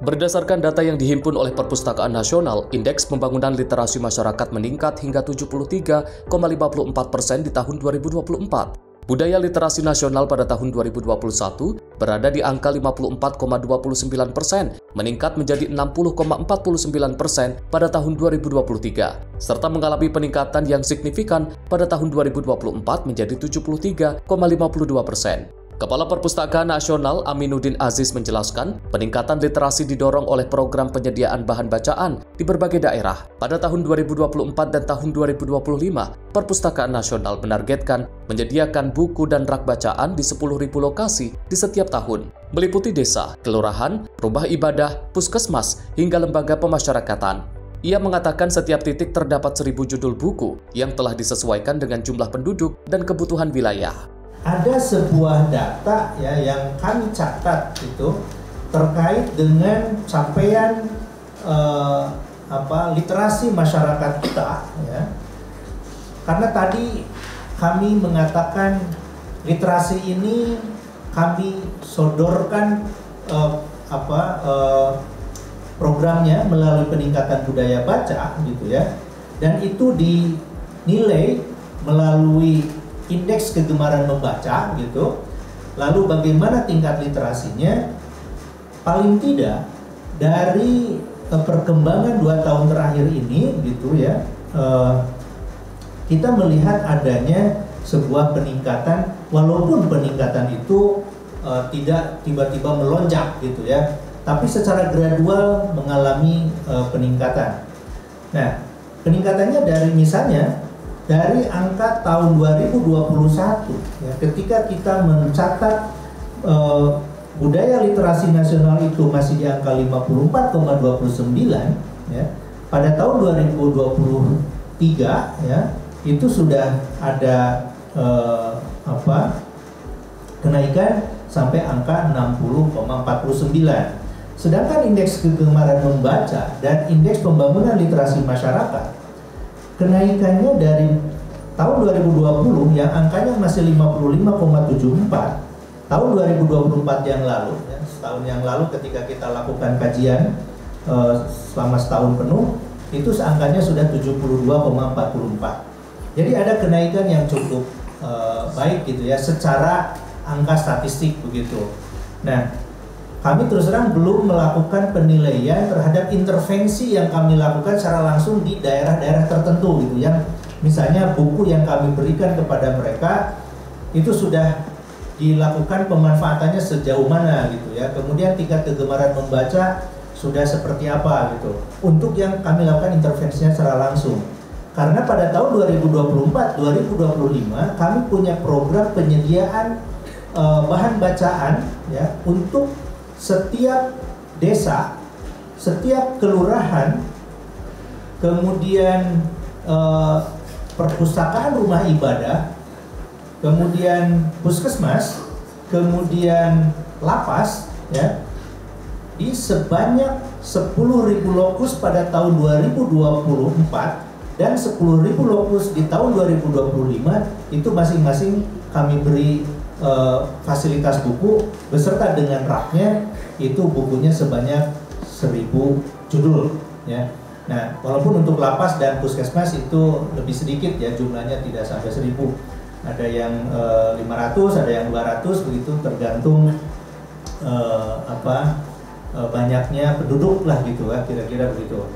Berdasarkan data yang dihimpun oleh Perpustakaan Nasional, indeks pembangunan literasi masyarakat meningkat hingga 73,54% di tahun 2024. Budaya literasi nasional pada tahun 2021 berada di angka 54,29%, meningkat menjadi 60,49% pada tahun 2023, serta mengalami peningkatan yang signifikan pada tahun 2024 menjadi 73,52%. Kepala Perpustakaan Nasional Aminuddin Aziz menjelaskan, peningkatan literasi didorong oleh program penyediaan bahan bacaan di berbagai daerah. Pada tahun 2024 dan tahun 2025, Perpustakaan Nasional menargetkan menyediakan buku dan rak bacaan di 10.000 lokasi di setiap tahun, meliputi desa, kelurahan, rumah ibadah, puskesmas, hingga lembaga pemasyarakatan. Ia mengatakan setiap titik terdapat 1.000 judul buku yang telah disesuaikan dengan jumlah penduduk dan kebutuhan wilayah. Ada sebuah data ya yang kami catat itu terkait dengan capaian literasi masyarakat kita ya. Karena tadi kami mengatakan literasi ini kami sodorkan programnya melalui peningkatan budaya baca gitu ya. Dan itu dinilai melalui indeks kegemaran membaca gitu. Lalu bagaimana tingkat literasinya? Paling tidak dari perkembangan 2 tahun terakhir ini gitu ya, kita melihat adanya sebuah peningkatan, walaupun peningkatan itu tidak tiba-tiba melonjak gitu ya, tapi secara gradual mengalami peningkatan. Nah, peningkatannya dari misalnya dari angka tahun 2021 ya, ketika kita mencatat budaya literasi nasional itu masih di angka 54,29 ya, pada tahun 2023 ya itu sudah ada kenaikan sampai angka 60,49. Sedangkan indeks kegemaran membaca dan indeks pembangunan literasi masyarakat kenaikannya dari tahun 2020 yang angkanya masih 55,74, tahun 2024 yang lalu, ya, setahun yang lalu ketika kita lakukan kajian selama setahun penuh, itu angkanya sudah 72,44. Jadi ada kenaikan yang cukup baik gitu ya, secara angka statistik begitu. Nah, kami terus terang belum melakukan penilaian terhadap intervensi yang kami lakukan secara langsung di daerah-daerah tertentu gitu, yang misalnya buku yang kami berikan kepada mereka itu sudah dilakukan pemanfaatannya sejauh mana gitu ya, kemudian tingkat kegemaran membaca sudah seperti apa gitu, untuk yang kami lakukan intervensinya secara langsung. Karena pada tahun 2024-2025 kami punya program penyediaan bahan bacaan ya untuk setiap desa, setiap kelurahan, kemudian perpustakaan rumah ibadah, kemudian puskesmas, kemudian lapas, ya, di sebanyak 10.000 lokus pada tahun 2024 dan 10.000 lokus di tahun 2025 itu masing-masing kami beri fasilitas buku beserta dengan raknya, itu bukunya sebanyak 1.000 judul ya. Nah, walaupun untuk lapas dan puskesmas itu lebih sedikit ya, jumlahnya tidak sampai 1.000, ada yang 500, ada yang 200 begitu, tergantung banyaknya penduduk lah gitu ya, kira-kira begitu.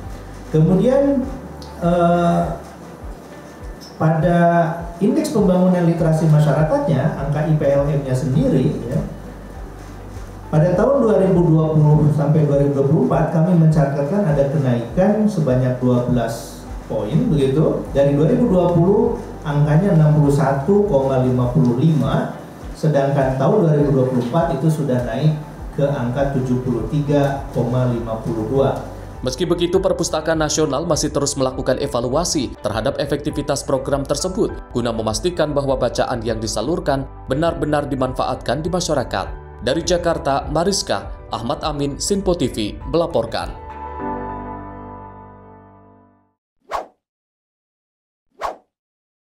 Kemudian pada indeks pembangunan literasi masyarakatnya, angka IPLM-nya sendiri ya, pada tahun 2020 sampai 2024 kami mencatatkan ada kenaikan sebanyak 12 poin begitu. Dari 2020 angkanya 61,55, sedangkan tahun 2024 itu sudah naik ke angka 73,52. Meski begitu, Perpustakaan Nasional masih terus melakukan evaluasi terhadap efektivitas program tersebut guna memastikan bahwa bacaan yang disalurkan benar-benar dimanfaatkan di masyarakat. Dari Jakarta, Mariska, Ahmad Amin, Sinpo TV melaporkan.